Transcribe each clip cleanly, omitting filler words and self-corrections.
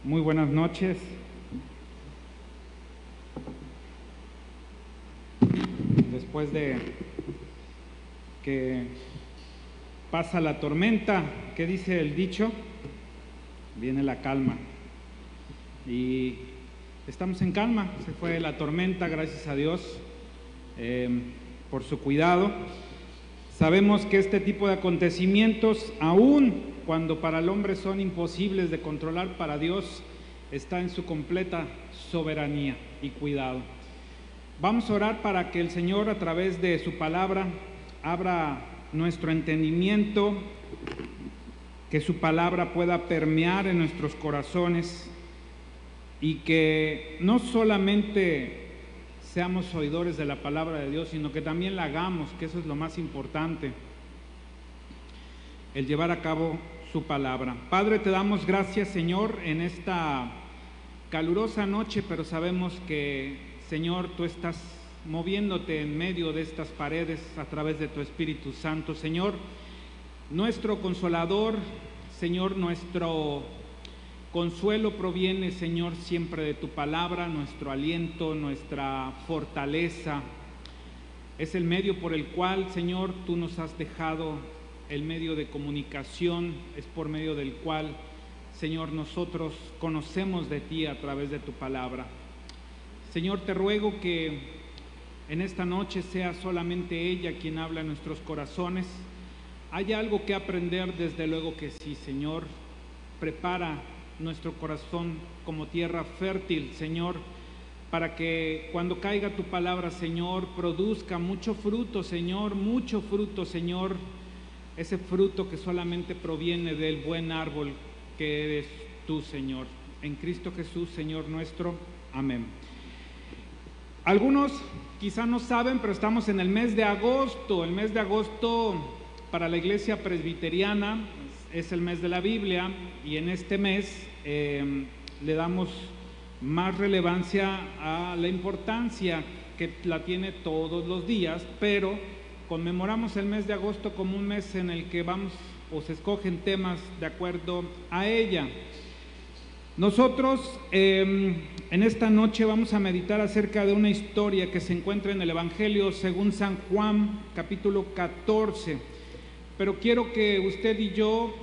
Muy buenas noches. Después de que pasa la tormenta, ¿qué dice el dicho? Viene la calma. Y estamos en calma, se fue la tormenta, gracias a Dios por su cuidado. Sabemos que este tipo de acontecimientos, aun cuando para el hombre son imposibles de controlar, para Dios está en su completa soberanía y cuidado. Vamos a orar para que el Señor, a través de su palabra, abra nuestro entendimiento, que su palabra pueda permear en nuestros corazones y que no solamente seamos oidores de la palabra de Dios, sino que también la hagamos, que eso es lo más importante, el llevar a cabo su palabra. Padre, te damos gracias, Señor, en esta calurosa noche, pero sabemos que, Señor, tú estás moviéndote en medio de estas paredes a través de tu Espíritu Santo. Señor, nuestro consolador, Señor, nuestro consuelo proviene, Señor, siempre de tu palabra. Nuestro aliento, nuestra fortaleza es el medio por el cual, Señor, tú nos has dejado el medio de comunicación, es por medio del cual, Señor, nosotros conocemos de ti a través de tu palabra. Señor, te ruego que en esta noche sea solamente ella quien habla en nuestros corazones. Hay algo que aprender, desde luego que sí, Señor. Prepara nuestro corazón como tierra fértil, Señor, para que cuando caiga tu palabra, Señor, produzca mucho fruto, Señor, mucho fruto, Señor, ese fruto que solamente proviene del buen árbol que eres tú, Señor. En Cristo Jesús, Señor nuestro. Amén. Algunos quizá no saben, pero estamos en el mes de agosto. El mes de agosto para la Iglesia Presbiteriana es el mes de la Biblia, y en este mes le damos más relevancia a la importancia que la tiene todos los días, pero conmemoramos el mes de agosto como un mes en el que se escogen temas de acuerdo a ella. Nosotros en esta noche vamos a meditar acerca de una historia que se encuentra en el Evangelio según San Juan, capítulo 14. Pero quiero que usted y yo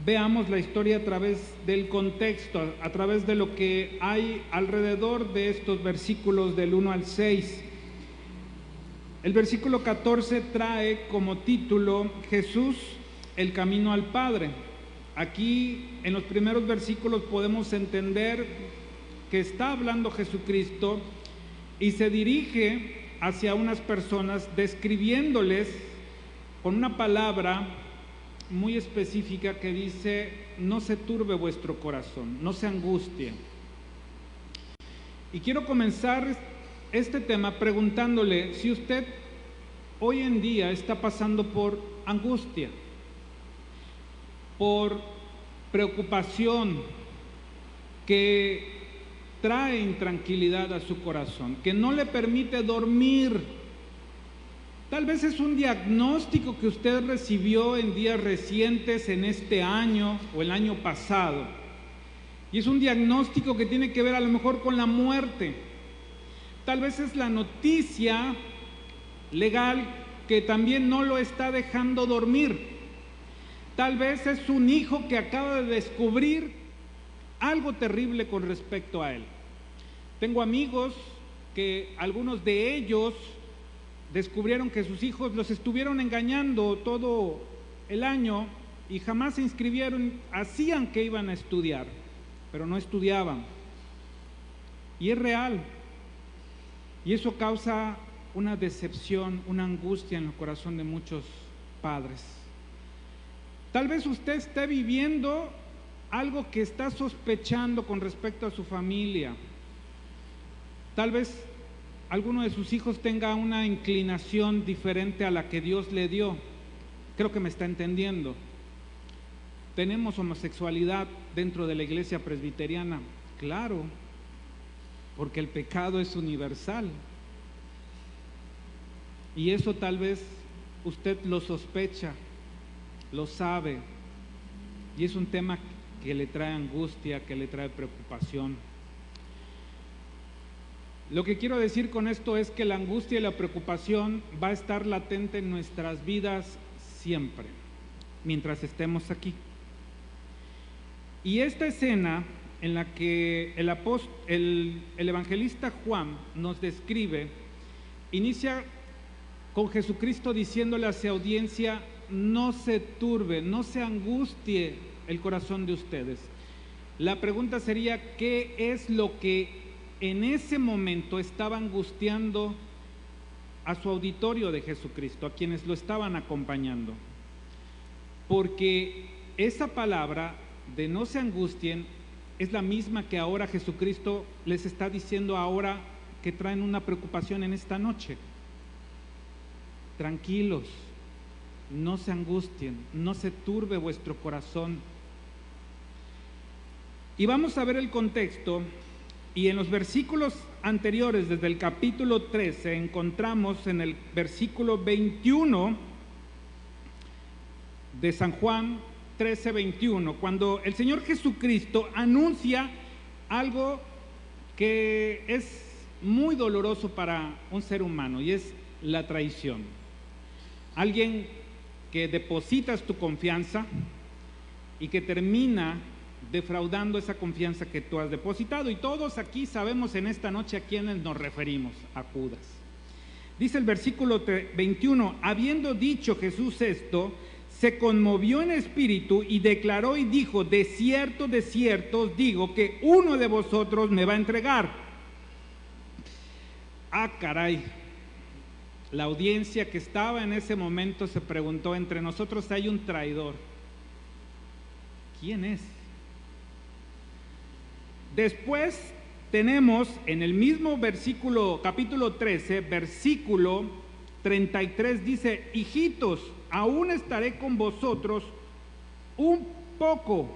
veamos la historia a través del contexto, a través de lo que hay alrededor de estos versículos del 1 al 6. El versículo 14 trae como título Jesús, el camino al Padre. Aquí en los primeros versículos podemos entender que está hablando Jesucristo y se dirige hacia unas personas describiéndoles con una palabra muy específica que dice: no se turbe vuestro corazón, no se angustie. Y quiero comenzar este tema preguntándole si usted hoy en día está pasando por angustia, por preocupación que trae intranquilidad a su corazón, que no le permite dormir. Tal vez es un diagnóstico que usted recibió en días recientes, en este año o el año pasado, y es un diagnóstico que tiene que ver a lo mejor con la muerte. Tal vez es la noticia legal que también no lo está dejando dormir. Tal vez es un hijo que acaba de descubrir algo terrible con respecto a él. Tengo amigos que algunos de ellos descubrieron que sus hijos los estuvieron engañando todo el año y jamás se inscribieron. Hacían que iban a estudiar, pero no estudiaban. Y es real. Y eso causa una decepción, una angustia en el corazón de muchos padres. Tal vez usted esté viviendo algo que está sospechando con respecto a su familia. Tal vez alguno de sus hijos tenga una inclinación diferente a la que Dios le dio. Creo que me está entendiendo. ¿Tenemos homosexualidad dentro de la Iglesia Presbiteriana? Claro, porque el pecado es universal. Y eso tal vez usted lo sospecha, lo sabe, y es un tema que le trae angustia, que le trae preocupación. Lo que quiero decir con esto es que la angustia y la preocupación va a estar latente en nuestras vidas siempre, mientras estemos aquí. Y esta escena en la que el evangelista Juan nos describe, inicia con Jesucristo diciéndole a su audiencia: no se turbe, no se angustie el corazón de ustedes. La pregunta sería: ¿qué es lo que en ese momento estaba angustiando a su auditorio de Jesucristo, a quienes lo estaban acompañando? Porque esa palabra de no se angustien es la misma que ahora Jesucristo les está diciendo ahora que traen una preocupación en esta noche. Tranquilos, no se angustien, no se turbe vuestro corazón. Y vamos a ver el contexto, y en los versículos anteriores, desde el capítulo 13, encontramos en el versículo 21 de San Juan 13, 21, cuando el Señor Jesucristo anuncia algo que es muy doloroso para un ser humano, y es la traición. Alguien que depositas tu confianza y que termina defraudando esa confianza que tú has depositado. Y todos aquí sabemos en esta noche a quiénes nos referimos: a Judas. Dice el versículo 21, habiendo dicho Jesús esto, se conmovió en espíritu y declaró y dijo: de cierto os digo que uno de vosotros me va a entregar. Ah, caray. La audiencia que estaba en ese momento se preguntó: entre nosotros hay un traidor. ¿Quién es? Después tenemos en el mismo versículo, capítulo 13, versículo 33, dice: hijitos, aún estaré con vosotros un poco.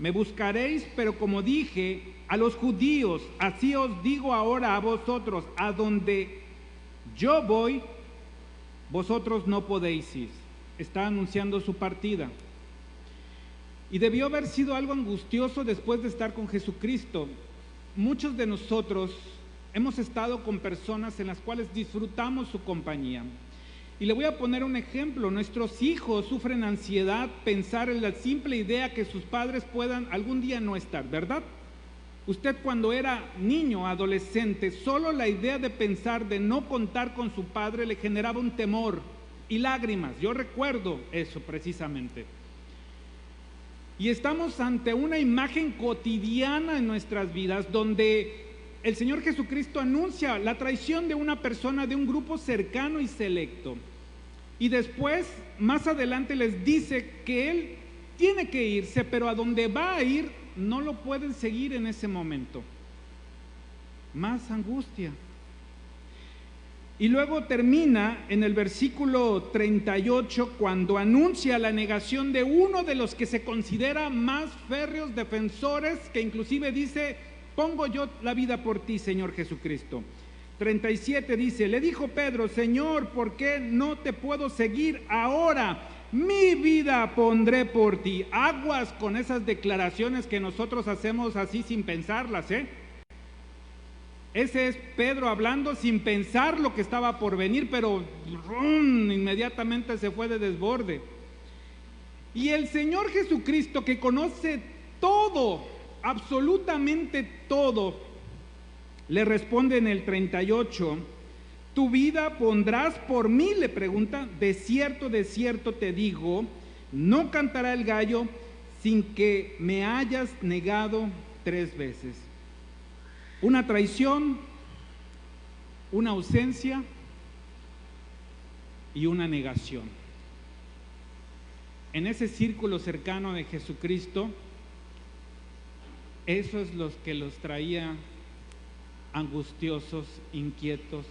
Me buscaréis, pero como dije a los judíos, así os digo ahora a vosotros: a donde yo voy, vosotros no podéis ir. Está anunciando su partida. Y debió haber sido algo angustioso después de estar con Jesucristo. Muchos de nosotros hemos estado con personas en las cuales disfrutamos su compañía. Y le voy a poner un ejemplo: nuestros hijos sufren ansiedad pensar en la simple idea que sus padres puedan algún día no estar, ¿verdad? Usted, cuando era niño, adolescente, solo la idea de pensar de no contar con su padre le generaba un temor y lágrimas. Yo recuerdo eso precisamente. Y estamos ante una imagen cotidiana en nuestras vidas donde el Señor Jesucristo anuncia la traición de una persona de un grupo cercano y selecto. Y después, más adelante, les dice que Él tiene que irse, pero a donde va a ir no lo pueden seguir en ese momento. Más angustia. Y luego termina en el versículo 38 cuando anuncia la negación de uno de los que se considera más férreos defensores, que inclusive dice: pongo yo la vida por ti, Señor Jesucristo. 37 dice: le dijo Pedro: Señor, ¿por qué no te puedo seguir ahora? Mi vida pondré por ti. Aguas con esas declaraciones que nosotros hacemos así sin pensarlas, Ese es Pedro hablando sin pensar lo que estaba por venir, pero inmediatamente se fue de desborde. Y el Señor Jesucristo, que conoce todo, absolutamente todo, le responde en el 38: ¿tu vida pondrás por mí? Le pregunta. De cierto te digo, no cantará el gallo sin que me hayas negado 3 veces. Una traición, una ausencia y una negación. En ese círculo cercano de Jesucristo, eso es lo que los traía angustiosos, inquietos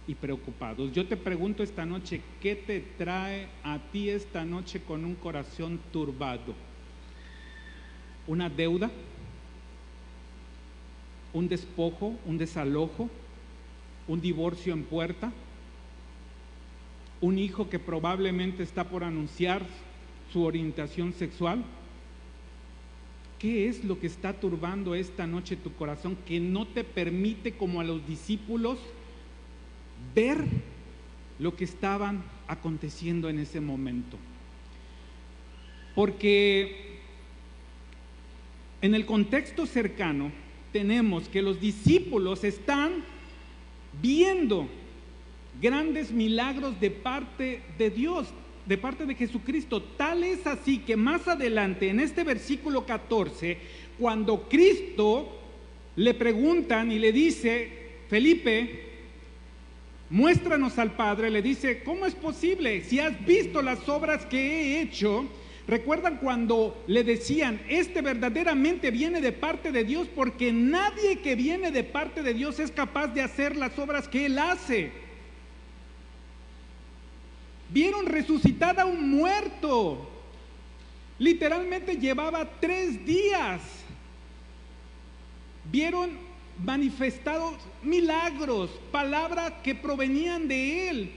y preocupados. Yo te pregunto esta noche: ¿qué te trae a ti esta noche con un corazón turbado? ¿Una deuda? ¿Un despojo? ¿Un desalojo? ¿Un divorcio en puerta? ¿Un hijo que probablemente está por anunciar su orientación sexual? ¿Qué es lo que está turbando esta noche tu corazón que no te permite, como a los discípulos, ver lo que estaban aconteciendo en ese momento? Porque en el contexto cercano tenemos que los discípulos están viendo grandes milagros de parte de Dios, de parte de Jesucristo. Tal es así que más adelante, en este versículo 14, cuando Cristo le preguntan y le dice: Felipe, muéstranos al Padre, le dice: ¿cómo es posible? Si has visto las obras que he hecho. ¿Recuerdan cuando le decían: este verdaderamente viene de parte de Dios? Porque nadie que viene de parte de Dios es capaz de hacer las obras que Él hace. Vieron resucitar a un muerto. Literalmente llevaba 3 días. Vieron manifestados milagros, palabras que provenían de Él.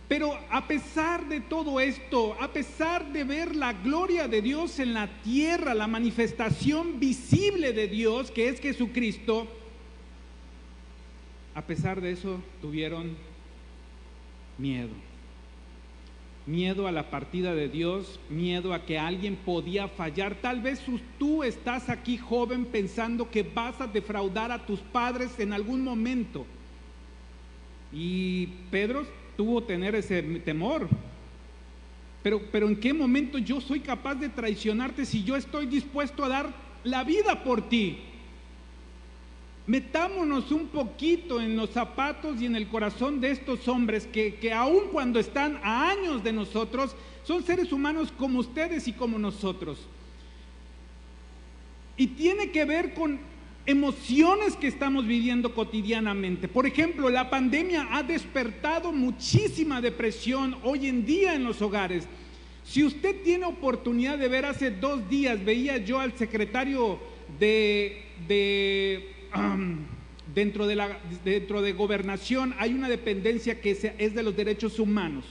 Pero a pesar de todo esto, a pesar de ver la gloria de Dios en la tierra, la manifestación visible de Dios, que es Jesucristo, a pesar de eso tuvieron miedo. Miedo a la partida de Dios, miedo a que alguien podía fallar. Tal vez tú estás aquí, joven, pensando que vas a defraudar a tus padres en algún momento. Y Pedro tuvo tener ese temor. Pero ¿en qué momento yo soy capaz de traicionarte si yo estoy dispuesto a dar la vida por ti? Metámonos un poquito en los zapatos y en el corazón de estos hombres que aun cuando están a años de nosotros, son seres humanos como ustedes y como nosotros. Y tiene que ver con emociones que estamos viviendo cotidianamente. Por ejemplo, la pandemia ha despertado muchísima depresión hoy en día en los hogares. Si usted tiene oportunidad de ver, hace 2 días veía yo al secretario dentro de Gobernación, hay una dependencia que es de los derechos humanos,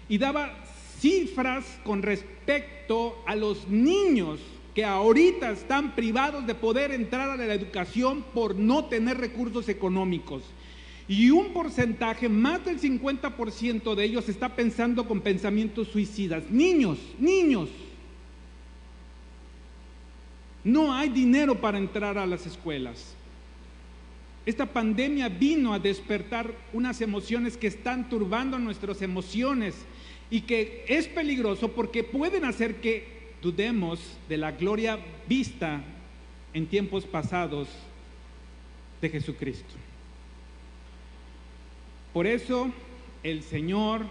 y daba cifras con respecto a los niños que ahorita están privados de poder entrar a la educación por no tener recursos económicos. Y un porcentaje, más del 50% de ellos está pensando con pensamientos suicidas. Niños. No hay dinero para entrar a las escuelas. Esta pandemia vino a despertar unas emociones que están turbando nuestras emociones y que es peligroso porque pueden hacer que dudemos de la gloria vista en tiempos pasados de Jesucristo. Por eso el Señor,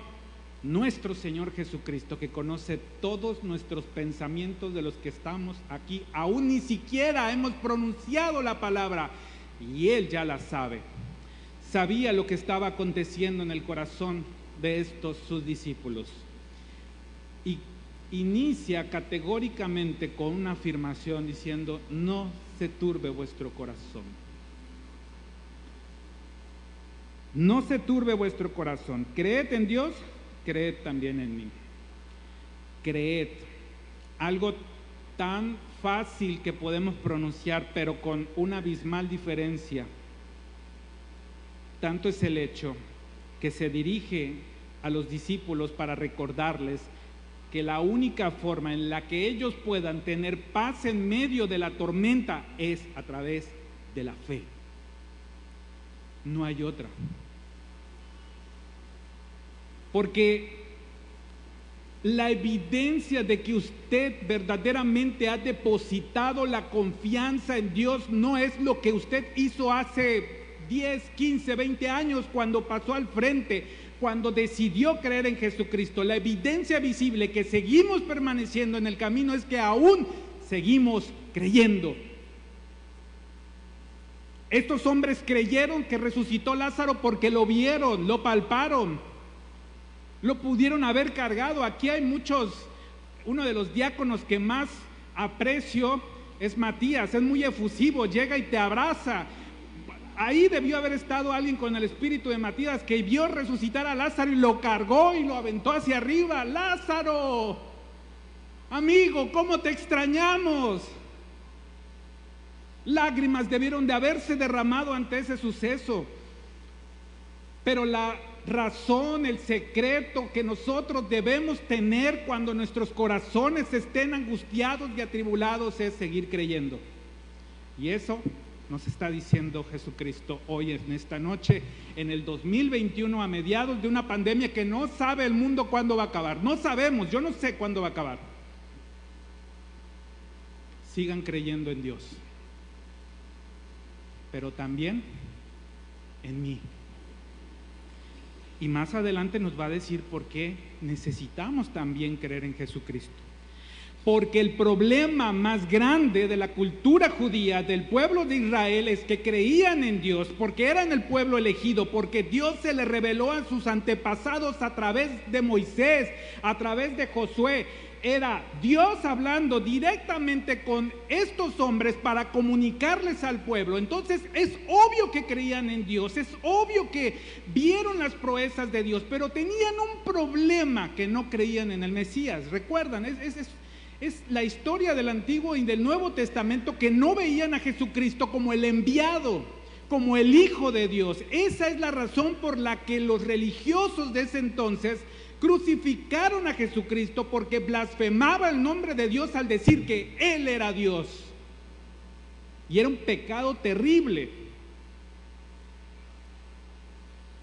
nuestro Señor Jesucristo, que conoce todos nuestros pensamientos de los que estamos aquí, aún ni siquiera hemos pronunciado la palabra, y Él ya la sabe. Sabía lo que estaba aconteciendo en el corazón de estos sus discípulos. Y inicia categóricamente con una afirmación diciendo: no se turbe vuestro corazón. No se turbe vuestro corazón. Creed en Dios, creed también en mí. Creed. Algo tan fácil que podemos pronunciar, pero con una abismal diferencia. Tanto es el hecho que se dirige a los discípulos para recordarles que la única forma en la que ellos puedan tener paz en medio de la tormenta es a través de la fe. No hay otra. Porque la evidencia de que usted verdaderamente ha depositado la confianza en Dios no es lo que usted hizo hace 10, 15, 20 años cuando pasó al frente, cuando decidió creer en Jesucristo. La evidencia visible que seguimos permaneciendo en el camino es que aún seguimos creyendo. Estos hombres creyeron que resucitó Lázaro porque lo vieron, lo palparon, lo pudieron haber cargado. Aquí hay muchos, uno de los diáconos que más aprecio es Matías, es muy efusivo, llega y te abraza. Ahí debió haber estado alguien con el espíritu de Matías que vio resucitar a Lázaro y lo cargó y lo aventó hacia arriba. ¡Lázaro! Amigo, ¿cómo te extrañamos? Lágrimas debieron de haberse derramado ante ese suceso. Pero la razón, el secreto que nosotros debemos tener cuando nuestros corazones estén angustiados y atribulados es seguir creyendo. Y eso nos está diciendo Jesucristo hoy en esta noche, en el 2021, a mediados de una pandemia que no sabe el mundo cuándo va a acabar. No sabemos, yo no sé cuándo va a acabar. Sigan creyendo en Dios, pero también en mí. Y más adelante nos va a decir por qué necesitamos también creer en Jesucristo. Porque el problema más grande de la cultura judía, del pueblo de Israel, es que creían en Dios, porque eran el pueblo elegido, porque Dios se le reveló a sus antepasados a través de Moisés, a través de Josué. Era Dios hablando directamente con estos hombres para comunicarles al pueblo. Entonces es obvio que creían en Dios, es obvio que vieron las proezas de Dios, pero tenían un problema, que no creían en el Mesías. ¿Recuerdan? Es la historia del Antiguo y del Nuevo Testamento, que no veían a Jesucristo como el enviado, como el Hijo de Dios. Esa es la razón por la que los religiosos de ese entonces crucificaron a Jesucristo, porque blasfemaba el nombre de Dios al decir que Él era Dios. Y era un pecado terrible.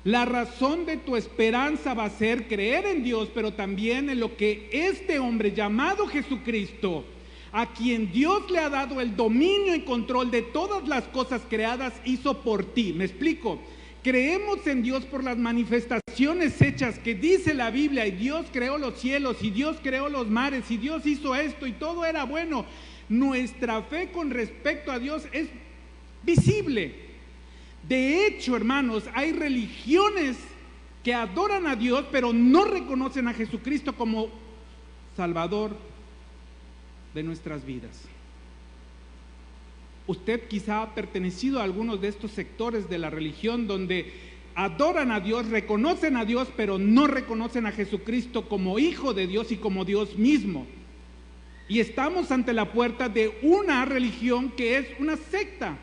La razón de tu esperanza va a ser creer en Dios, pero también en lo que este hombre llamado Jesucristo, a quien Dios le ha dado el dominio y control de todas las cosas creadas, hizo por ti. ¿Me explico? Creemos en Dios por las manifestaciones hechas que dice la Biblia, y Dios creó los cielos, y Dios creó los mares, y Dios hizo esto, y todo era bueno. Nuestra fe con respecto a Dios es visible. De hecho, hermanos, hay religiones que adoran a Dios, pero no reconocen a Jesucristo como Salvador de nuestras vidas. Usted quizá ha pertenecido a algunos de estos sectores de la religión donde adoran a Dios, reconocen a Dios, pero no reconocen a Jesucristo como Hijo de Dios y como Dios mismo. Y estamos ante la puerta de una religión que es una secta.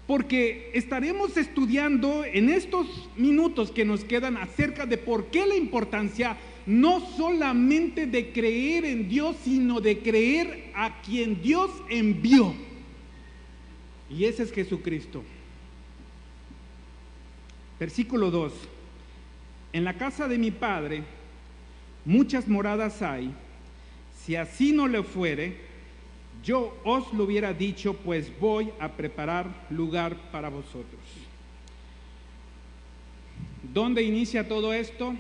Porque estaremos estudiando en estos minutos que nos quedan acerca de por qué la importancia no solamente de creer en Dios, sino de creer a quien Dios envió. Y ese es Jesucristo. Versículo 2. En la casa de mi Padre muchas moradas hay. Si así no le fuere, yo os lo hubiera dicho, pues voy a preparar lugar para vosotros. ¿Dónde inicia todo esto?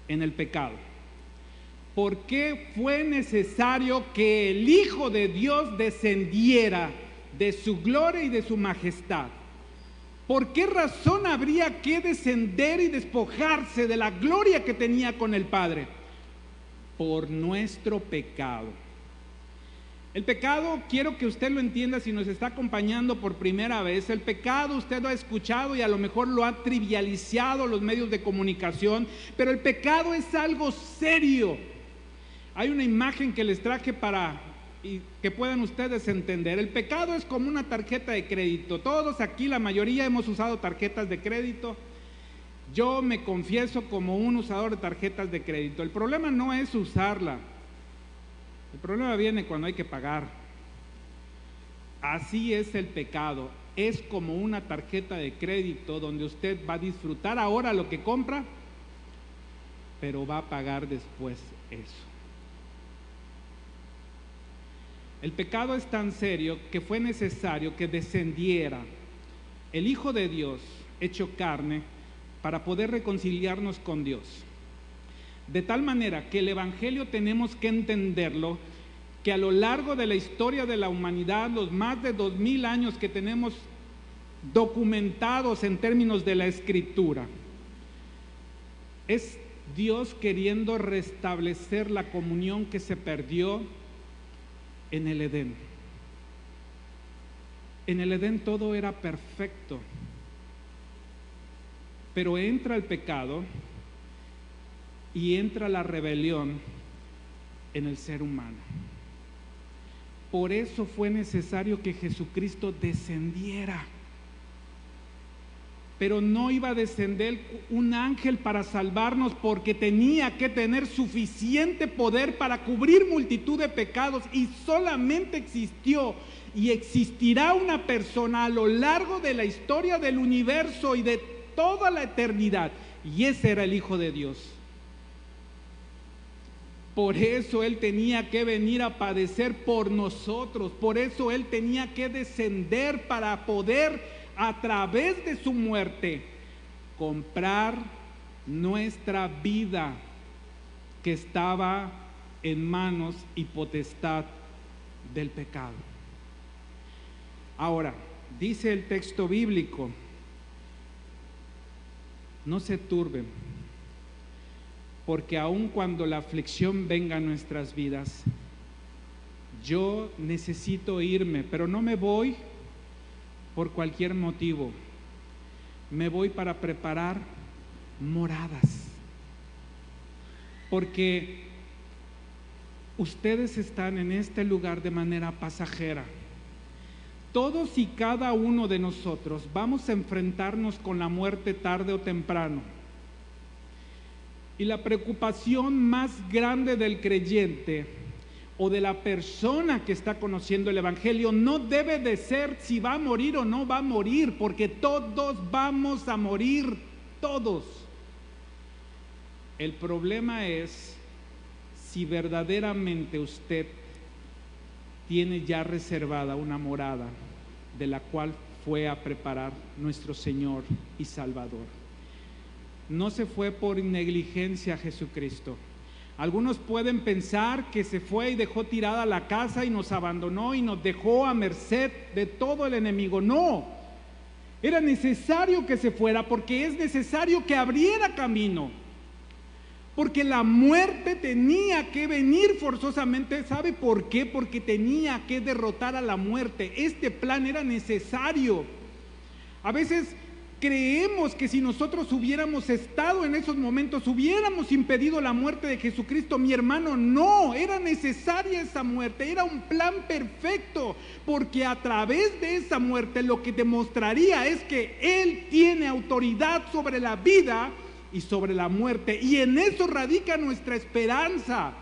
En el pecado. ¿Por qué fue necesario que el Hijo de Dios descendiera de su gloria y de su majestad? ¿Por qué razón habría que descender y despojarse de la gloria que tenía con el Padre? Por nuestro pecado. El pecado, quiero que usted lo entienda si nos está acompañando por primera vez. El pecado usted lo ha escuchado y a lo mejor lo ha trivializado los medios de comunicación, pero el pecado es algo serio. Hay una imagen que les traje para que puedan ustedes entender. El pecado es como una tarjeta de crédito. Todos aquí, la mayoría, hemos usado tarjetas de crédito. Yo me confieso como un usador de tarjetas de crédito. El problema no es usarla. El problema viene cuando hay que pagar. Así es el pecado. Es como una tarjeta de crédito donde usted va a disfrutar ahora lo que compra, pero va a pagar después eso. El pecado es tan serio que fue necesario que descendiera el Hijo de Dios hecho carne para poder reconciliarnos con Dios. De tal manera que el Evangelio tenemos que entenderlo, que a lo largo de la historia de la humanidad, los más de 2000 años que tenemos documentados en términos de la Escritura, es Dios queriendo restablecer la comunión que se perdió en el Edén. En el Edén todo era perfecto, pero entra el pecado y entra la rebelión en el ser humano. Por eso fue necesario que Jesucristo descendiera. Pero no iba a descender un ángel para salvarnos, porque tenía que tener suficiente poder para cubrir multitud de pecados, y solamente existió y existirá una persona a lo largo de la historia del universo y de toda la eternidad, y ese era el Hijo de Dios. Por eso Él tenía que venir a padecer por nosotros, por eso Él tenía que descender para poder, a través de su muerte, comprar nuestra vida que estaba en manos y potestad del pecado. Ahora, dice el texto bíblico, no se turben, porque aun cuando la aflicción venga a nuestras vidas, yo necesito irme, pero no me voy por cualquier motivo. Me voy para preparar moradas, porque ustedes están en este lugar de manera pasajera. Todos y cada uno de nosotros vamos a enfrentarnos con la muerte tarde o temprano. Y la preocupación más grande del creyente o de la persona que está conociendo el Evangelio no debe de ser si va a morir o no va a morir, porque todos vamos a morir, todos. El problema es si verdaderamente usted tiene ya reservada una morada de la cual fue a preparar nuestro Señor y Salvador. No se fue por negligencia a Jesucristo. Algunos pueden pensar que se fue y dejó tirada la casa y nos abandonó y nos dejó a merced de todo el enemigo. No, era necesario que se fuera, porque es necesario que abriera camino, porque la muerte tenía que venir forzosamente. ¿Sabe por qué? Porque tenía que derrotar a la muerte. Este plan era necesario. A veces creemos que si nosotros hubiéramos estado en esos momentos, hubiéramos impedido la muerte de Jesucristo. Mi hermano, no, era necesaria esa muerte, era un plan perfecto, porque a través de esa muerte lo que demostraría es que Él tiene autoridad sobre la vida y sobre la muerte, y en eso radica nuestra esperanza,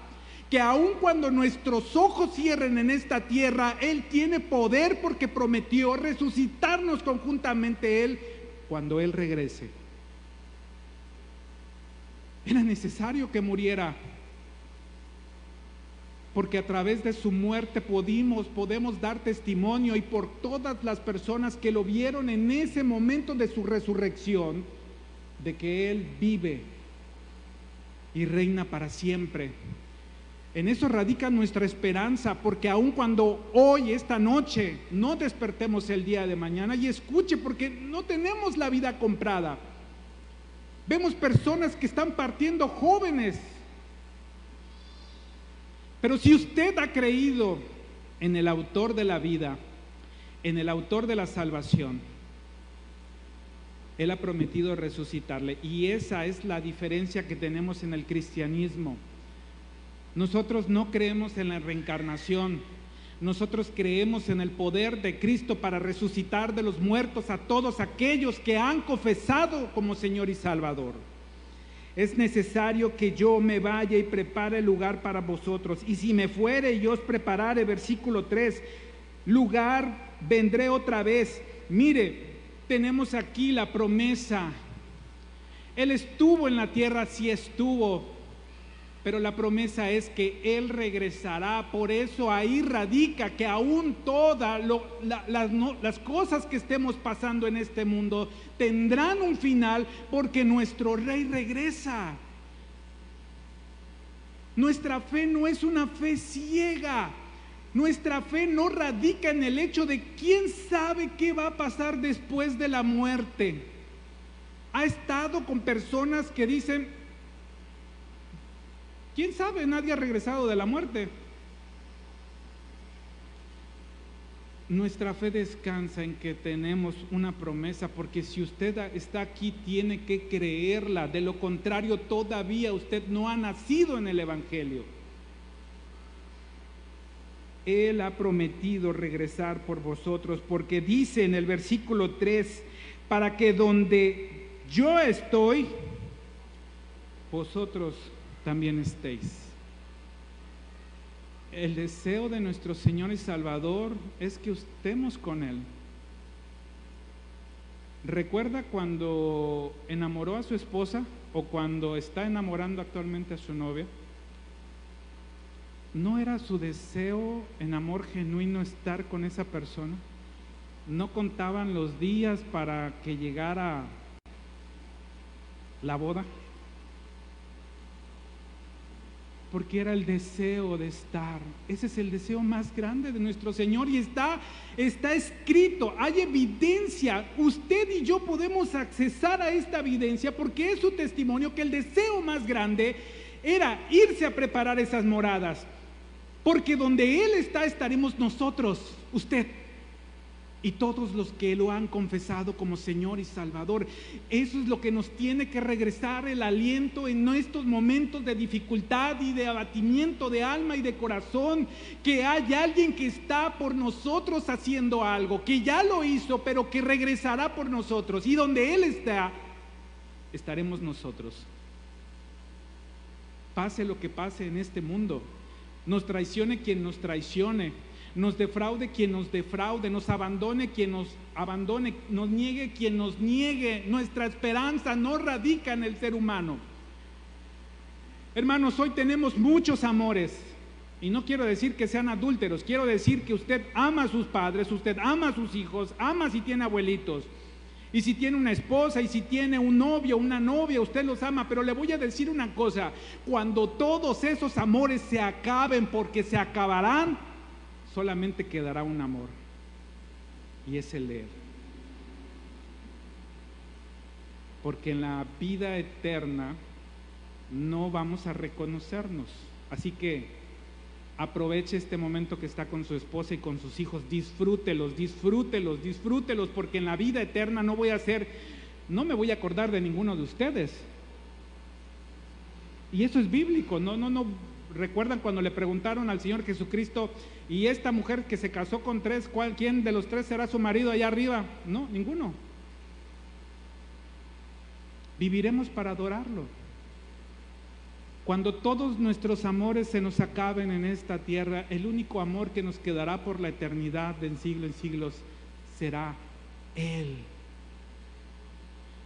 que aun cuando nuestros ojos cierren en esta tierra, Él tiene poder, porque prometió resucitarnos conjuntamente Él cuando Él regrese. Era necesario que muriera, porque a través de su muerte podemos dar testimonio, y por todas las personas que lo vieron en ese momento de su resurrección, de que Él vive y reina para siempre. En eso radica nuestra esperanza, porque aun cuando hoy, esta noche, no despertemos el día de mañana, y escuche, porque no tenemos la vida comprada. Vemos personas que están partiendo jóvenes, pero si usted ha creído en el autor de la vida, en el autor de la salvación, Él ha prometido resucitarle, y esa es la diferencia que tenemos en el cristianismo. Nosotros no creemos en la reencarnación, nosotros creemos en el poder de Cristo para resucitar de los muertos a todos aquellos que han confesado como Señor y Salvador. Es necesario que yo me vaya y prepare lugar para vosotros, y si me fuere y os preparare, versículo 3, lugar, vendré otra vez. Mire, tenemos aquí la promesa. Él estuvo en la tierra, sí estuvo, pero la promesa es que Él regresará. Por eso ahí radica que aún todas las cosas que estemos pasando en este mundo tendrán un final, porque nuestro Rey regresa. Nuestra fe no es una fe ciega. Nuestra fe no radica en el hecho de quién sabe qué va a pasar después de la muerte. Ha estado con personas que dicen, ¿quién sabe? Nadie ha regresado de la muerte. Nuestra fe descansa en que tenemos una promesa, porque si usted está aquí, tiene que creerla. De lo contrario, todavía usted no ha nacido en el Evangelio. Él ha prometido regresar por vosotros, porque dice en el versículo 3, para que donde yo estoy, vosotros también estéis. El deseo de nuestro Señor y Salvador es que estemos con Él. ¿Recuerda cuando enamoró a su esposa o cuando está enamorando actualmente a su novia? ¿No era su deseo en amor genuino estar con esa persona? ¿No contaban los días para que llegara la boda? Porque era el deseo de estar. Ese es el deseo más grande de nuestro Señor y está escrito, hay evidencia. Usted y yo podemos accesar a esta evidencia porque es su testimonio que el deseo más grande era irse a preparar esas moradas. Porque donde Él está, estaremos nosotros, usted y todos los que lo han confesado como Señor y Salvador. Eso es lo que nos tiene que regresar el aliento en estos momentos de dificultad y de abatimiento de alma y de corazón, que hay alguien que está por nosotros haciendo algo, que ya lo hizo, pero que regresará por nosotros. Y donde Él está, estaremos nosotros. Pase lo que pase en este mundo, nos traicione quien nos traicione, nos defraude quien nos defraude, nos abandone quien nos abandone, nos niegue quien nos niegue, nuestra esperanza no radica en el ser humano. Hermanos, hoy tenemos muchos amores, y no quiero decir que sean adúlteros, quiero decir que usted ama a sus padres, usted ama a sus hijos, ama si tiene abuelitos, y si tiene una esposa, y si tiene un novio, una novia, usted los ama. Pero le voy a decir una cosa, cuando todos esos amores se acaben, porque se acabarán, solamente quedará un amor, y es el de Él. Porque en la vida eterna no vamos a reconocernos. Así que aproveche este momento que está con su esposa y con sus hijos, disfrútelos, disfrútelos, disfrútelos, porque en la vida eterna no me voy a acordar de ninguno de ustedes. Y eso es bíblico. No recuerdan cuando le preguntaron al Señor Jesucristo, y esta mujer que se casó con tres, ¿quién de los tres será su marido allá arriba? No, ninguno. Viviremos para adorarlo. Cuando todos nuestros amores se nos acaben en esta tierra, el único amor que nos quedará por la eternidad de siglos en siglos será Él.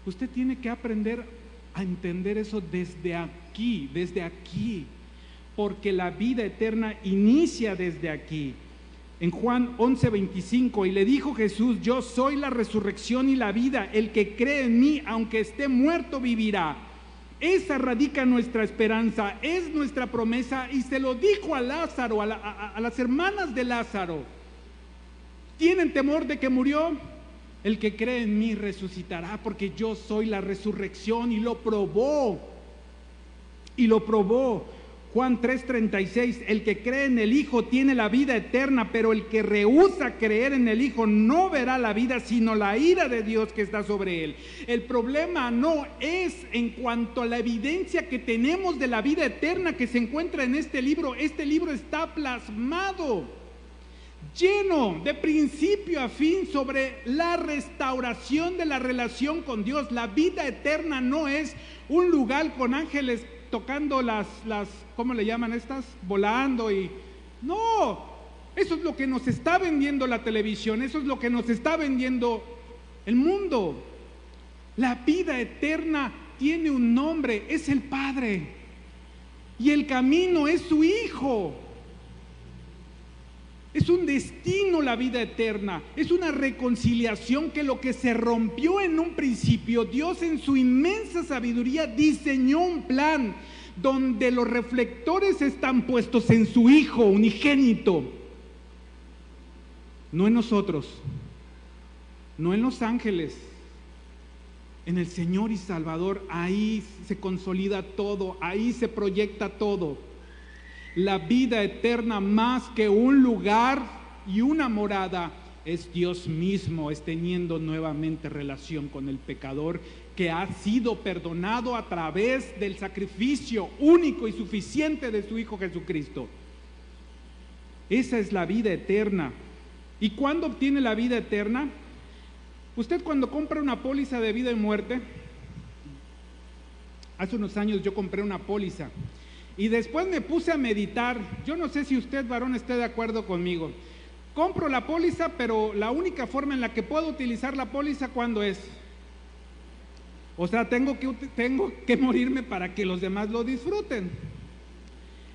Usted tiene que aprender a entender eso desde aquí, porque la vida eterna inicia desde aquí. En Juan 11:25, y le dijo Jesús: yo soy la resurrección y la vida, el que cree en mí, aunque esté muerto, vivirá. Esa radica nuestra esperanza, es nuestra promesa, y se lo dijo a Lázaro, a las hermanas de Lázaro. ¿Tienen temor de que murió? El que cree en mí resucitará, porque yo soy la resurrección, y lo probó. Juan 3:36, el que cree en el Hijo tiene la vida eterna, pero el que rehúsa creer en el Hijo no verá la vida, sino la ira de Dios que está sobre él. El problema no es en cuanto a la evidencia que tenemos de la vida eterna que se encuentra en este libro. Este libro está plasmado, lleno de principio a fin sobre la restauración de la relación con Dios. La vida eterna no es un lugar con ángeles tocando las ¿cómo le llaman estas? Volando y... No, eso es lo que nos está vendiendo la televisión, eso es lo que nos está vendiendo el mundo. La vida eterna tiene un nombre, es el Padre, y el camino es su Hijo. Es un destino la vida eterna, es una reconciliación que lo que se rompió en un principio, Dios en su inmensa sabiduría diseñó un plan donde los reflectores están puestos en su Hijo unigénito, no en nosotros, no en los ángeles, en el Señor y Salvador. Ahí se consolida todo, ahí se proyecta todo. La vida eterna, más que un lugar y una morada, es Dios mismo, es teniendo nuevamente relación con el pecador que ha sido perdonado a través del sacrificio único y suficiente de su Hijo Jesucristo. Esa es la vida eterna. ¿Y cuándo obtiene la vida eterna? Usted cuando compra una póliza de vida y muerte, hace unos años yo compré una póliza y después me puse a meditar. Yo no sé si usted, varón, esté de acuerdo conmigo. Compro la póliza, pero la única forma en la que puedo utilizar la póliza, ¿cuándo es? O sea, tengo que morirme para que los demás lo disfruten.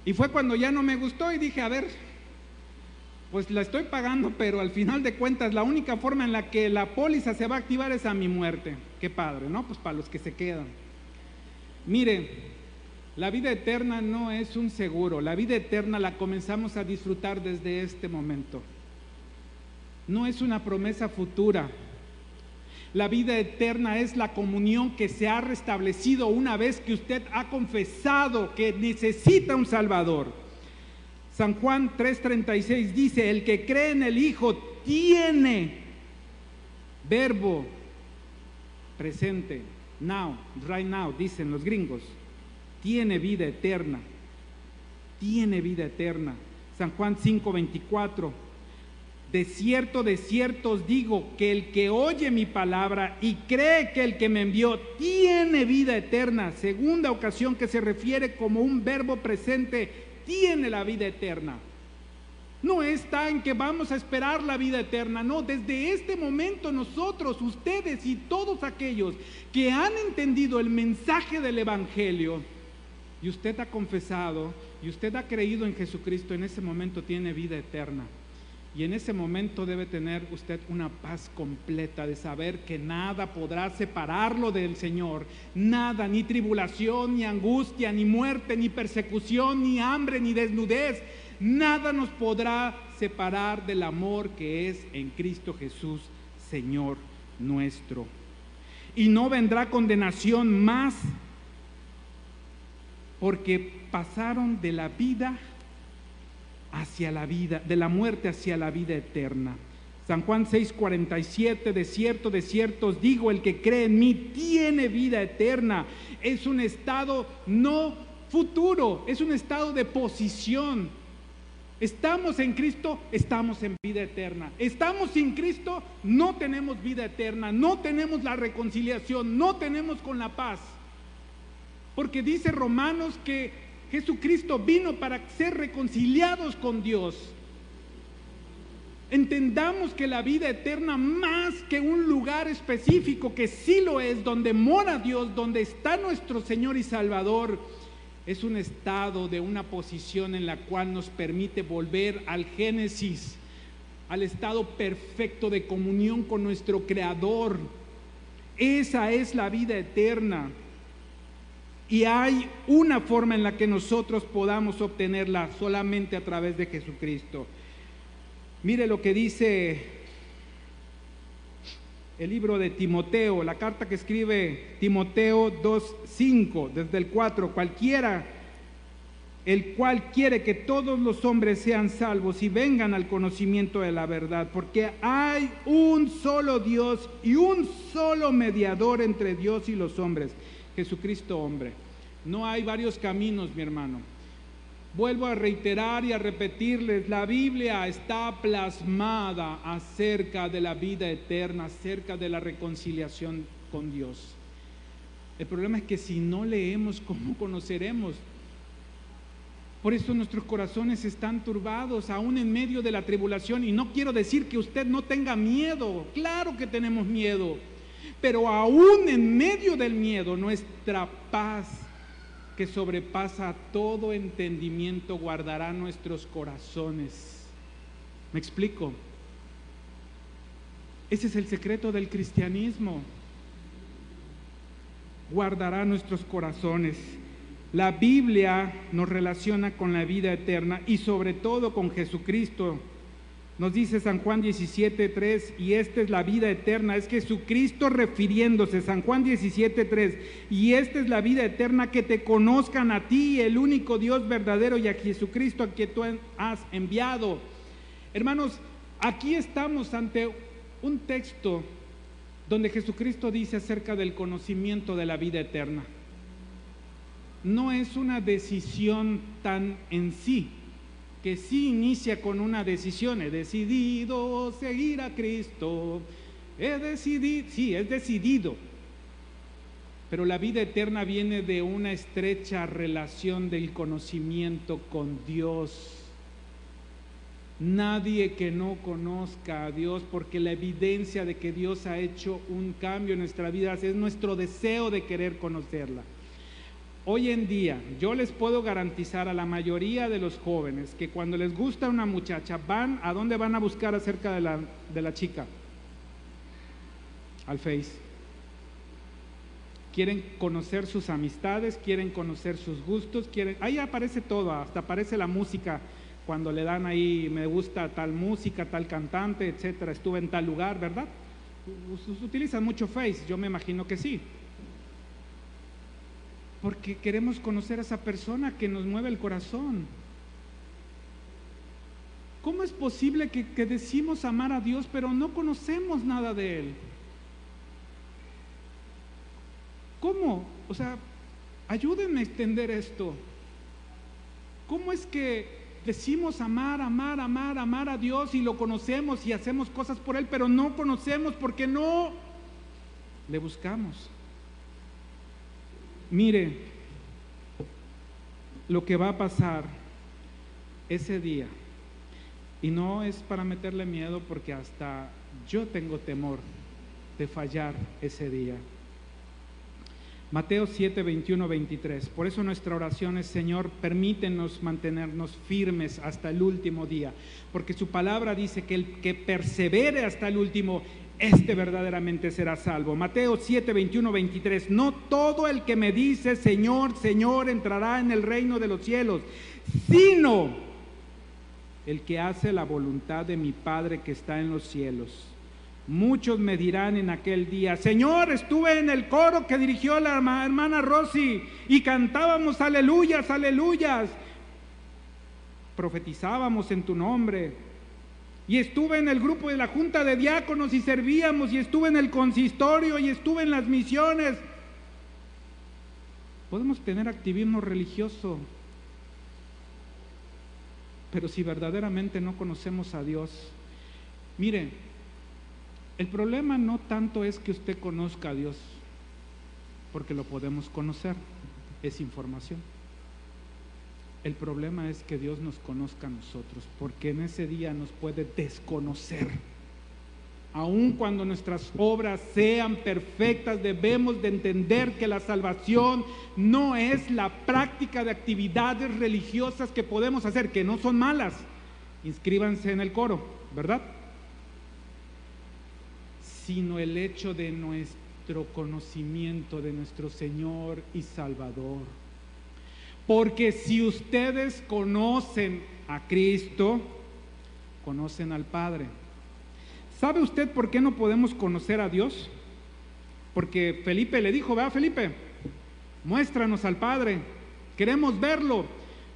Y fue cuando ya no me gustó y dije, a ver, pues la estoy pagando, pero al final de cuentas la única forma en la que la póliza se va a activar es a mi muerte. Qué padre, ¿no? Pues para los que se quedan. Mire, la vida eterna no es un seguro. La vida eterna la comenzamos a disfrutar desde este momento. No es una promesa futura. La vida eterna es la comunión que se ha restablecido una vez que usted ha confesado que necesita un Salvador. San Juan 3:36 dice, el que cree en el Hijo tiene, verbo presente, now, right now, dicen los gringos, tiene vida eterna, tiene vida eterna. San Juan 5:24, de cierto os digo, que el que oye mi palabra y cree que el que me envió tiene vida eterna. Segunda ocasión que se refiere como un verbo presente, tiene la vida eterna. No está en que vamos a esperar la vida eterna, no, desde este momento nosotros, ustedes y todos aquellos que han entendido el mensaje del Evangelio y usted ha confesado y usted ha creído en Jesucristo, en ese momento tiene vida eterna. Y en ese momento debe tener usted una paz completa de saber que nada podrá separarlo del Señor. Nada, ni tribulación, ni angustia, ni muerte, ni persecución, ni hambre, ni desnudez. Nada nos podrá separar del amor que es en Cristo Jesús, Señor nuestro. Y no vendrá condenación más, porque pasaron de la vida hacia la vida, de la muerte hacia la vida eterna. San Juan 6:47, de cierto os digo, el que cree en mí tiene vida eterna. Es un estado no futuro, es un estado de posición. Estamos en Cristo, estamos en vida eterna. Estamos sin Cristo, no tenemos vida eterna, no tenemos la reconciliación, no tenemos con la paz. Porque dice Romanos que Jesucristo vino para ser reconciliados con Dios. Entendamos que la vida eterna, más que un lugar específico, que sí lo es, donde mora Dios, donde está nuestro Señor y Salvador, es un estado de una posición en la cual nos permite volver al Génesis, al estado perfecto de comunión con nuestro Creador. Esa es la vida eterna. Y hay una forma en la que nosotros podamos obtenerla, solamente a través de Jesucristo. Mire lo que dice el libro de Timoteo, la carta que escribe Timoteo 2:5, desde el 4, cualquiera, el cual quiere que todos los hombres sean salvos y vengan al conocimiento de la verdad, porque hay un solo Dios y un solo mediador entre Dios y los hombres, Jesucristo hombre. No hay varios caminos, mi hermano. Vuelvo a reiterar y a repetirles, la Biblia está plasmada acerca de la vida eterna, acerca de la reconciliación con Dios. El problema es que si no leemos, ¿cómo conoceremos? Por eso nuestros corazones están turbados, aún en medio de la tribulación. Y no quiero decir que usted no tenga miedo, claro que tenemos miedo, pero aún en medio del miedo, nuestra paz, que sobrepasa todo entendimiento, guardará nuestros corazones. ¿Me explico? Ese es el secreto del cristianismo. Guardará nuestros corazones. La Biblia nos relaciona con la vida eterna y sobre todo con Jesucristo. Nos dice San Juan 17:3, y esta es la vida eterna, es Jesucristo refiriéndose, San Juan 17:3, y esta es la vida eterna, que te conozcan a ti, el único Dios verdadero, y a Jesucristo a quien tú has enviado. Hermanos, aquí estamos ante un texto donde Jesucristo dice acerca del conocimiento de la vida eterna. No es una decisión tan en sí, que sí inicia con una decisión. He decidido seguir a Cristo, he decidido, sí, es decidido. Pero la vida eterna viene de una estrecha relación del conocimiento con Dios. Nadie que no conozca a Dios, porque la evidencia de que Dios ha hecho un cambio en nuestra vida es nuestro deseo de querer conocerla. Hoy en día, yo les puedo garantizar a la mayoría de los jóvenes que cuando les gusta una muchacha, ¿a dónde van a buscar acerca de la chica? Al Face. Quieren conocer sus amistades, quieren conocer sus gustos, ahí aparece todo, hasta aparece la música, cuando le dan ahí, me gusta tal música, tal cantante, etcétera, estuve en tal lugar, ¿verdad? Utilizan mucho Face, yo me imagino que sí. Porque queremos conocer a esa persona que nos mueve el corazón. ¿Cómo es posible que decimos amar a Dios, pero no conocemos nada de Él? ¿Cómo? O sea, ayúdenme a entender esto. ¿Cómo es que decimos amar a Dios y lo conocemos y hacemos cosas por Él, pero no conocemos porque no le buscamos? Mire lo que va a pasar ese día, y no es para meterle miedo, porque hasta yo tengo temor de fallar ese día. Mateo 7, 21, 23. Por eso nuestra oración es: Señor, permítenos mantenernos firmes hasta el último día, porque su palabra dice que el que persevere hasta el último, verdaderamente será salvo. Mateo 7, 21, 23. No todo el que me dice Señor, Señor entrará en el reino de los cielos, sino el que hace la voluntad de mi Padre que está en los cielos. Muchos me dirán en aquel día: Señor, estuve en el coro que dirigió la hermana Rosy y cantábamos aleluyas, aleluyas, profetizábamos en tu nombre, y estuve en el grupo de la junta de diáconos y servíamos, y estuve en el consistorio y estuve en las misiones. Podemos tener activismo religioso, pero si verdaderamente no conocemos a Dios, mire, el problema no tanto es que usted conozca a Dios, porque lo podemos conocer, es información. El problema es que Dios nos conozca a nosotros, porque en ese día nos puede desconocer. Aun cuando nuestras obras sean perfectas, debemos de entender que la salvación no es la práctica de actividades religiosas que podemos hacer, que no son malas. Inscríbanse en el coro, ¿verdad? Sino el hecho de nuestro conocimiento de nuestro Señor y Salvador. Porque si ustedes conocen a Cristo, conocen al Padre. ¿Sabe usted por qué no podemos conocer a Dios? Porque Felipe le dijo: vea, Felipe, muéstranos al Padre, queremos verlo.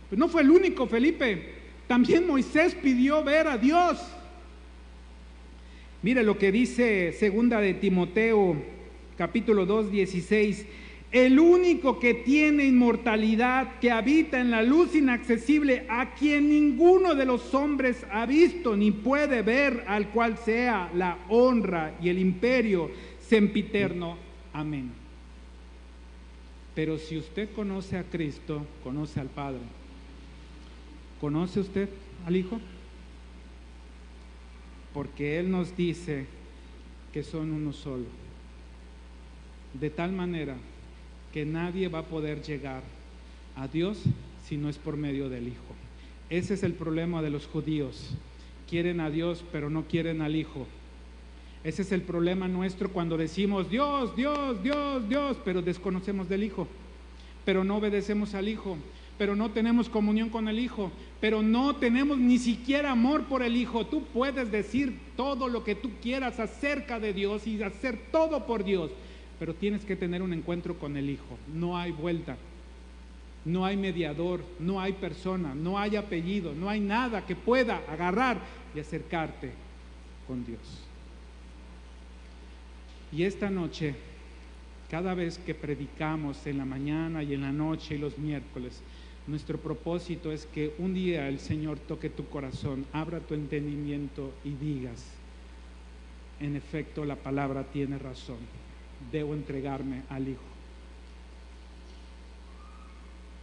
Pues no fue el único, Felipe, también Moisés pidió ver a Dios. Mire lo que dice segunda de Timoteo, capítulo 2, 16. El único que tiene inmortalidad, que habita en la luz inaccesible, a quien ninguno de los hombres ha visto ni puede ver, al cual sea la honra y el imperio sempiterno. Amén. Pero si usted conoce a Cristo, conoce al Padre. ¿Conoce usted al Hijo? Porque Él nos dice que son uno solo, de tal manera que nadie va a poder llegar a Dios si no es por medio del Hijo. Ese es el problema de los judíos: quieren a Dios pero no quieren al Hijo. Ese es el problema nuestro cuando decimos Dios, Dios, Dios, Dios, pero desconocemos del Hijo, pero no obedecemos al Hijo, pero no tenemos comunión con el Hijo, pero no tenemos ni siquiera amor por el Hijo. Tú puedes decir todo lo que tú quieras acerca de Dios y hacer todo por Dios, pero tienes que tener un encuentro con el Hijo. No hay vuelta, no hay mediador, no hay persona, no hay apellido, no hay nada que pueda agarrar y acercarte con Dios. Y esta noche, cada vez que predicamos en la mañana y en la noche y los miércoles, Nuestro propósito es que un día el Señor toque tu corazón, abra tu entendimiento y digas, en efecto, la palabra tiene razón, debo entregarme al Hijo.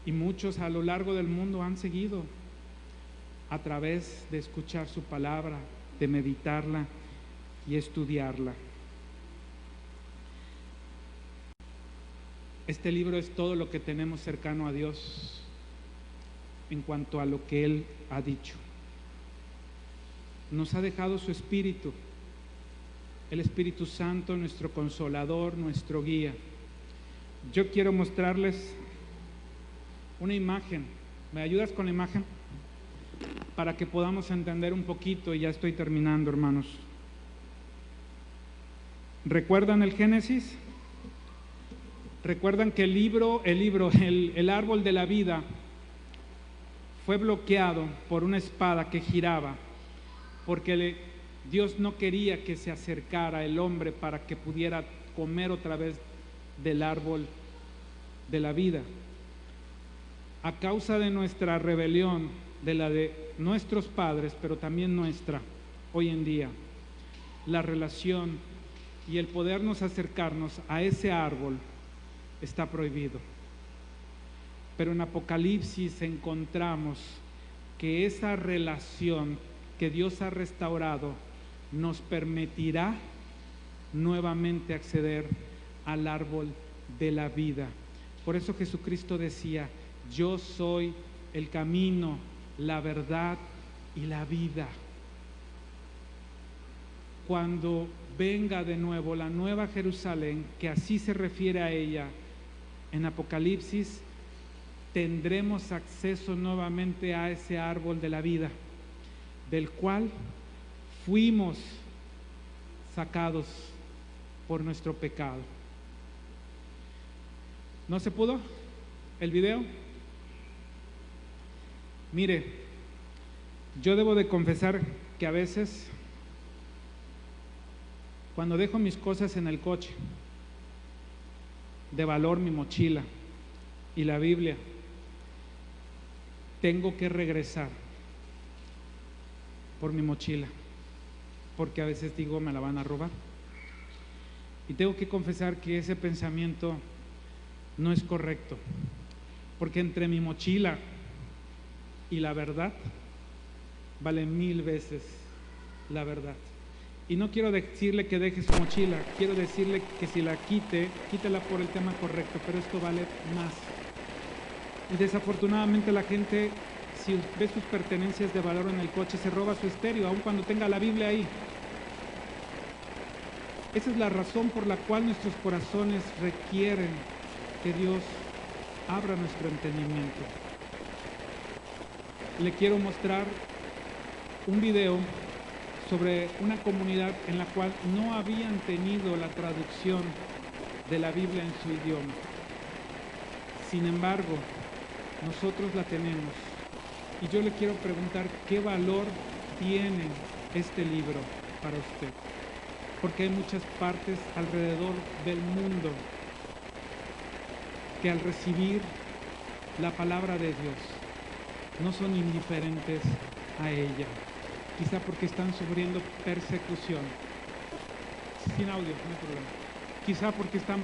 Y muchos a lo largo del mundo han seguido a través de escuchar su palabra, de meditarla y estudiarla. Este libro es todo lo que tenemos cercano a Dios en cuanto a lo que Él ha dicho. Nos ha dejado su Espíritu, el Espíritu Santo, nuestro Consolador, nuestro guía. Yo quiero mostrarles una imagen. ¿Me ayudas con la imagen? Para que podamos entender un poquito, y ya estoy terminando, hermanos. ¿Recuerdan el Génesis? ¿Recuerdan que el árbol de la vida fue bloqueado por una espada que giraba? Porque Dios no quería que se acercara el hombre para que pudiera comer otra vez del árbol de la vida. A causa de nuestra rebelión, de la de nuestros padres, pero también nuestra, hoy en día, la relación y el podernos acercarnos a ese árbol está prohibido. Pero en Apocalipsis encontramos que esa relación que Dios ha restaurado nos permitirá nuevamente acceder al árbol de la vida. Por eso Jesucristo decía, yo soy el camino, la verdad y la vida. Cuando venga de nuevo la nueva Jerusalén, que así se refiere a ella en Apocalipsis, tendremos acceso nuevamente a ese árbol de la vida, del cual fuimos sacados por nuestro pecado. ¿No se pudo el video? Mire, yo debo de confesar que a veces, cuando dejo mis cosas en el coche, de valor, mi mochila y la Biblia, tengo que regresar por mi mochila, porque a veces digo, me la van a robar. Y tengo que confesar que ese pensamiento no es correcto, porque entre mi mochila y la verdad vale 1000 veces la verdad. Y no quiero decirle que deje su mochila, quiero decirle que si la quítela por el tema correcto, pero esto vale más. Y desafortunadamente la gente, si ve sus pertenencias de valor en el coche, se roba su estéreo, aun cuando tenga la Biblia ahí. Esa es la razón por la cual nuestros corazones requieren que Dios abra nuestro entendimiento. Le quiero mostrar un video sobre una comunidad en la cual no habían tenido la traducción de la Biblia en su idioma. Sin embargo, nosotros la tenemos. Y yo le quiero preguntar qué valor tiene este libro para usted. Porque hay muchas partes alrededor del mundo que al recibir la palabra de Dios no son indiferentes a ella. Quizá porque están sufriendo persecución. Sin audio, no hay problema. Quizá porque están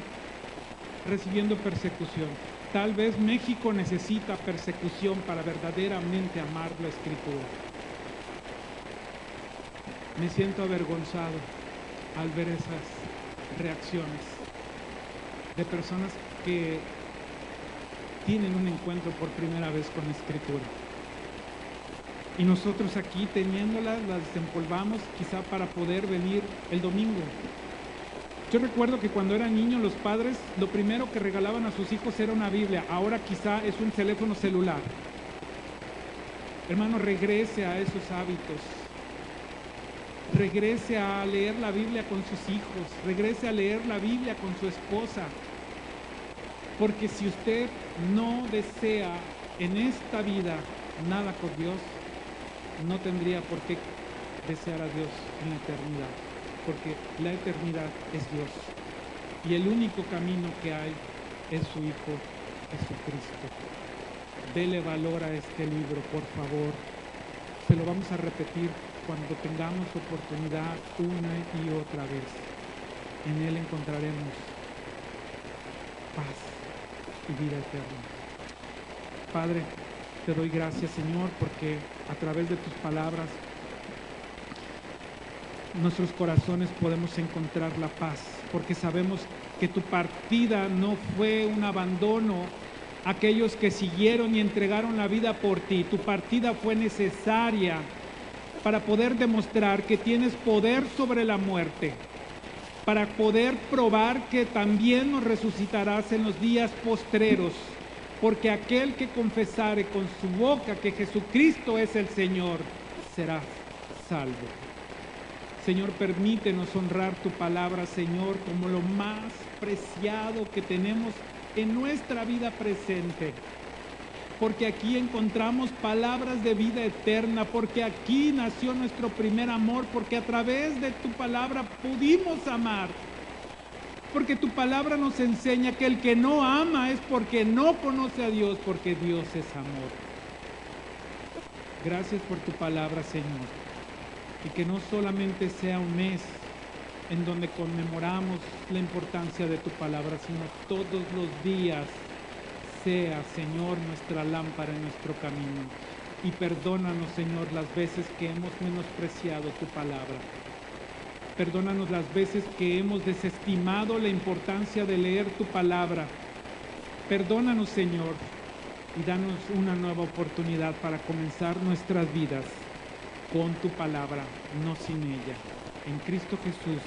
recibiendo persecución. Tal vez México necesita persecución para verdaderamente amar la Escritura. Me siento avergonzado al ver esas reacciones de personas que tienen un encuentro por primera vez con la Escritura. Y nosotros aquí teniéndolas, las desempolvamos quizá para poder venir el domingo. Yo recuerdo que cuando era niño los padres lo primero que regalaban a sus hijos era una Biblia. Ahora quizá es un teléfono celular. Hermano, regrese a esos hábitos. Regrese a leer la Biblia con sus hijos. Regrese a leer la Biblia con su esposa. Porque si usted no desea en esta vida nada con Dios, no tendría por qué desear a Dios en la eternidad, porque la eternidad es Dios y el único camino que hay es su Hijo Jesucristo. Dele valor a este libro, por favor. Se lo vamos a repetir cuando tengamos oportunidad una y otra vez. En él encontraremos paz y vida eterna. Padre, te doy gracias, Señor, porque a través de tus palabras nuestros corazones podemos encontrar la paz, porque sabemos que tu partida no fue un abandono a aquellos que siguieron y entregaron la vida por ti. Tu partida fue necesaria para poder demostrar que tienes poder sobre la muerte, para poder probar que también nos resucitarás en los días postreros, porque aquel que confesare con su boca que Jesucristo es el Señor, será salvo. Señor, permítenos honrar tu palabra, Señor, como lo más preciado que tenemos en nuestra vida presente, porque aquí encontramos palabras de vida eterna, porque aquí nació nuestro primer amor, porque a través de tu palabra pudimos amar, porque tu palabra nos enseña que el que no ama es porque no conoce a Dios, porque Dios es amor. Gracias por tu palabra, Señor, y que no solamente sea un mes en donde conmemoramos la importancia de tu palabra, sino todos los días sea, Señor, nuestra lámpara en nuestro camino. Y perdónanos, Señor, las veces que hemos menospreciado tu palabra. Perdónanos las veces que hemos desestimado la importancia de leer tu palabra. Perdónanos, Señor, y danos una nueva oportunidad para comenzar nuestras vidas con tu palabra, no sin ella. En Cristo Jesús.